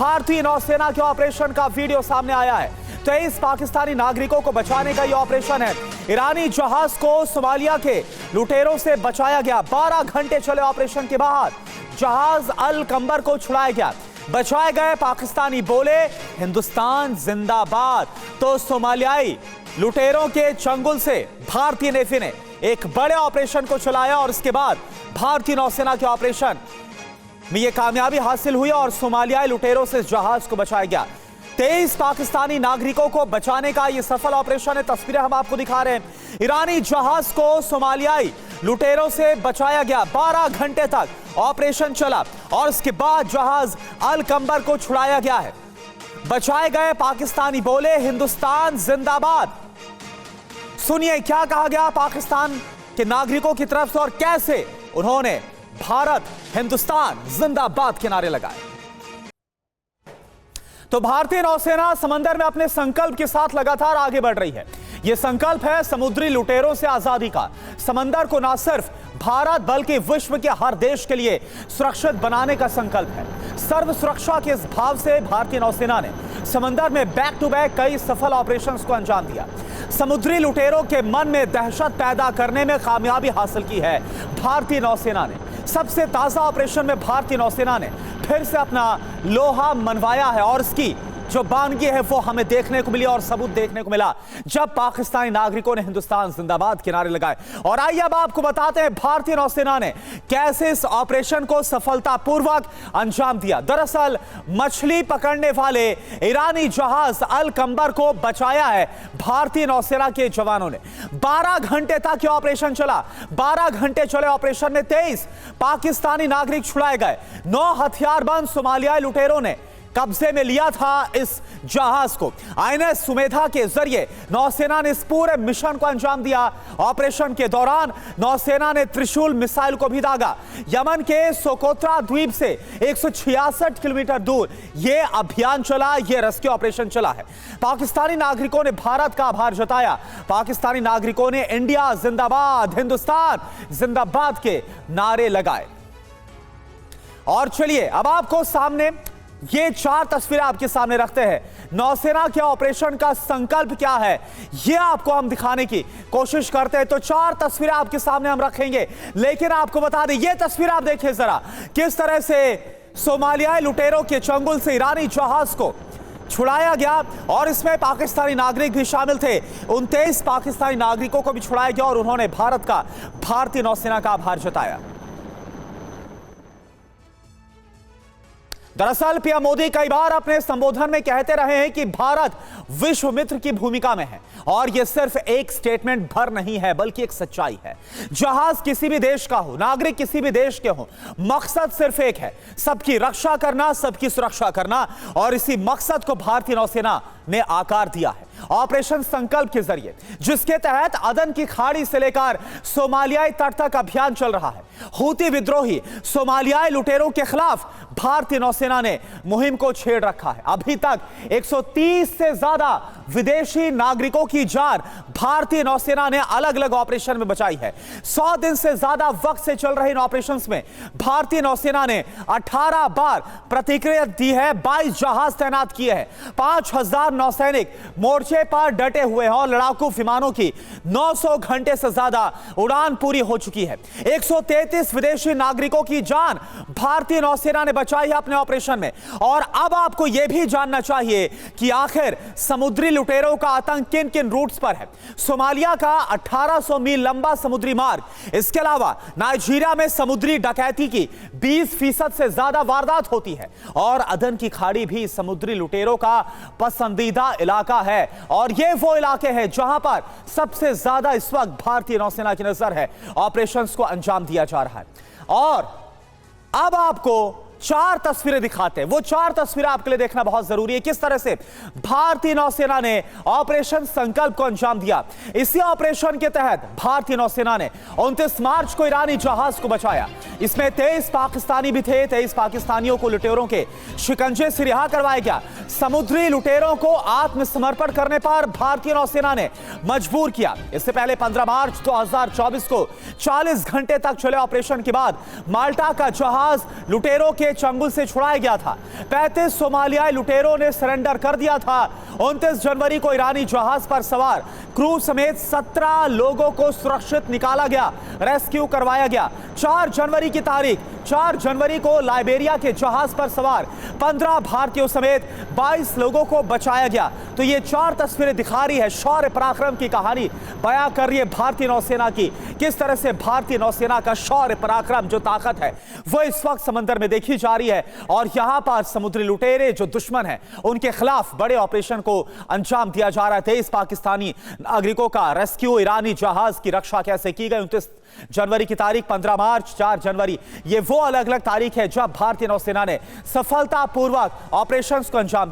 भारतीय नौसेना के ऑपरेशन का वीडियो सामने आया है। 23 पाकिस्तानी नागरिकों को बचाने का यह ऑपरेशन है। ईरानी जहाज को सोमालिया के लुटेरों से बचाया गया। 12 घंटे चले ऑपरेशन के बाद जहाज अल कंबर को छुड़ाया गया। बचाए गए पाकिस्तानी बोले, हिंदुस्तान जिंदाबाद। तो सोमालियाई लुटेरों के चंगुल से भारतीय नेवी ने एक बड़े ऑपरेशन को चलाया और इसके बाद भारतीय नौसेना के ऑपरेशन में यह कामयाबी हासिल हुई और सोमालियाई लुटेरों से जहाज को बचाया गया। 23 पाकिस्तानी नागरिकों को बचाने का यह सफल ऑपरेशन है। तस्वीरें हम आपको दिखा रहे हैं। ईरानी जहाज को सोमालियाई लुटेरों से बचाया गया। 12 घंटे तक ऑपरेशन चला और इसके बाद जहाज अल कंबर को छुड़ाया गया है। बचाए गए पाकिस्तानी बोले, हिंदुस्तान जिंदाबाद। सुनिए क्या कहा गया पाकिस्तान के नागरिकों की तरफ से और कैसे उन्होंने भारत हिंदुस्तान जिंदाबाद के नारे लगाए। तो भारतीय नौसेना समंदर में अपने संकल्प के साथ लगातार आगे बढ़ रही है। यह संकल्प है समुद्री लुटेरों से आजादी का। समंदर को न सिर्फ भारत बल्कि विश्व के हर देश के लिए सुरक्षित बनाने का संकल्प है। सर्व सुरक्षा के इस भाव से भारतीय नौसेना ने समंदर में बैक टू बैक कई सफल ऑपरेशंस को अंजाम दिया। समुद्री लुटेरों के मन में दहशत पैदा करने में कामयाबी हासिल की है भारतीय नौसेना ने। सबसे ताजा ऑपरेशन में भारतीय नौसेना ने फिर से अपना लोहा मनवाया है और इसकी जो बानगी है वो हमें देखने को मिली और सबूत देखने को मिला जब पाकिस्तानी नागरिकों ने हिंदुस्तान जिंदाबाद के नारे लगाए। और आइए अब आपको बताते हैं भारतीय नौसेना ने कैसे इस ऑपरेशन को सफलतापूर्वक अंजाम दिया। दरअसल मछली पकड़ने वाले ईरानी जहाज अल कंबर को बचाया है भारतीय नौसेना के जवानों ने। 12 घंटे तक यह ऑपरेशन चला। 12 घंटे चले ऑपरेशन में 23 पाकिस्तानी नागरिक छुड़ाए गए। 9 हथियारबंद सोमालियाई लुटेरों ने कब्जे में लिया था इस जहाज को। आईएनएस सुमेधा के जरिए नौसेना ने इस पूरे मिशन को अंजाम दिया। ऑपरेशन के दौरान नौसेना ने त्रिशूल मिसाइल को भी दागा। यमन के सोकोत्रा द्वीप से 166 किलोमीटर दूर यह अभियान चला, यह रेस्क्यू ऑपरेशन चला है। पाकिस्तानी नागरिकों ने भारत का आभार जताया। पाकिस्तानी नागरिकों ने इंडिया जिंदाबाद, हिंदुस्तान जिंदाबाद के नारे लगाए। और चलिए अब आपको सामने ये 4 तस्वीरें आपके सामने रखते हैं। नौसेना के ऑपरेशन का संकल्प क्या है ये आपको हम दिखाने की कोशिश करते हैं। तो 4 तस्वीरें आपके सामने हम रखेंगे, लेकिन आपको बता दें ये तस्वीर आप देखिए जरा, किस तरह से सोमालियाई लुटेरों के चंगुल से ईरानी जहाज को छुड़ाया गया और इसमें पाकिस्तानी नागरिक भी शामिल थे। 29 पाकिस्तानी नागरिकों को भी छुड़ाया गया और उन्होंने भारतीय नौसेना का आभार जताया। दरअसल पीएम मोदी कई बार अपने संबोधन में कहते रहे हैं कि भारत विश्व मित्र की भूमिका में है और यह सिर्फ एक स्टेटमेंट भर नहीं है बल्कि एक सच्चाई है। जहाज किसी भी देश का हो, नागरिक किसी भी देश के हो, मकसद सिर्फ एक है, सबकी रक्षा करना, सबकी सुरक्षा करना। और इसी मकसद को भारतीय नौसेना ने आकार दिया है ऑपरेशन संकल्प के जरिए, जिसके तहत अदन की खाड़ी से लेकर सोमालियाई तट तक अभियान चल रहा है। हूती विद्रोही सोमालियाई लुटेरों के खिलाफ भारतीय नौसेना ने मुहिम को छेड़ रखा है। अभी तक 130 से ज्यादा विदेशी नागरिकों की जान भारतीय नौसेना ने अलग अलग ऑपरेशन में बचाई है। 100 दिन से ज्यादा वक्त से चल रहे इन ऑपरेशंस में भारतीय नौसेना ने 18 बार प्रतिक्रिया दी है। 22 जहाज तैनात किए हैं। 5000 नौसैनिक मोर्चे पर डटे हुए हैं और लड़ाकू विमानों की 900 घंटे से ज्यादा उड़ान पूरी हो चुकी है। 133 विदेशी नागरिकों की जान भारतीय नौसेना ने बचाई है अपने ऑपरेशन में। और अब आपको यह भी जानना चाहिए कि आखिर समुद्री लुटेरों का आतंक किन किन रूट्स पर है। सोमालिया का 1800 मील लंबा समुद्री मार्ग, इसके अलावा नाइजीरिया में समुद्री डकैती की 20% से ज्यादा वारदात होती है और अदन की खाड़ी भी समुद्री लुटेरों का पसंदीदा इलाका है। और ये वो इलाके हैं जहां पर सबसे ज्यादा इस वक्त भारतीय नौसेना की नजर है, ऑपरेशंस को अंजाम दिया जा रहा है। और अब आपको 4 तस्वीरें दिखाते हैं। वो 4 तस्वीरें आपके लिए देखना बहुत जरूरी है, किस तरह से भारतीय नौसेना ने ऑपरेशन संकल्प को अंजाम दिया। इसी ऑपरेशन के तहत भारतीय नौसेना ने 29 मार्च को ईरानी जहाज को बचाया। इसमें 23 पाकिस्तानी भी थे। 23 पाकिस्तानियों को लुटेरों के शिकंजे से रिहा करवाया गया। समुद्री लुटेरों को आत्मसमर्पण करने पर भारतीय नौसेना ने मजबूर किया। इससे पहले 15 मार्च 2024 को 40 घंटे तक चले ऑपरेशन के बाद माल्टा का जहाज लुटेरों के चंगुल से छुड़ाया गया था। 35 सोमालियाई लुटेरों ने सरेंडर कर दिया था। 29 जनवरी को ईरानी जहाज पर सवार क्रू समेत 17 लोगों को सुरक्षित निकाला गया, रेस्क्यू करवाया गया। 4 जनवरी को लाइबेरिया के जहाज पर सवार 15 भारतीयों समेत 22 लोगों को बचाया गया। तो ये 4 तस्वीरें दिखा रही है, शौर्य पराक्रम की कहानी बयां कर रही है भारतीय नौसेना की। किस तरह से भारतीय नौसेना का शौर्य पराक्रम, जो ताकत है, वो इस वक्त समंदर में देखी जा रही है। और यहां पर समुद्री लुटेरे जो दुश्मन हैं, उनके खिलाफ बड़े ऑपरेशन को अंजाम दिया जा रहा है। 23 पाकिस्तानी नागरिकों का रेस्क्यू, ईरानी जहाज की रक्षा कैसे की गई। 29 जनवरी की तारीख, 15 मार्च, 4 जनवरी, ये वो अलग अलग तारीख है जब भारतीय नौसेना ने सफलतापूर्वक ऑपरेशंस को अंजाम दिया।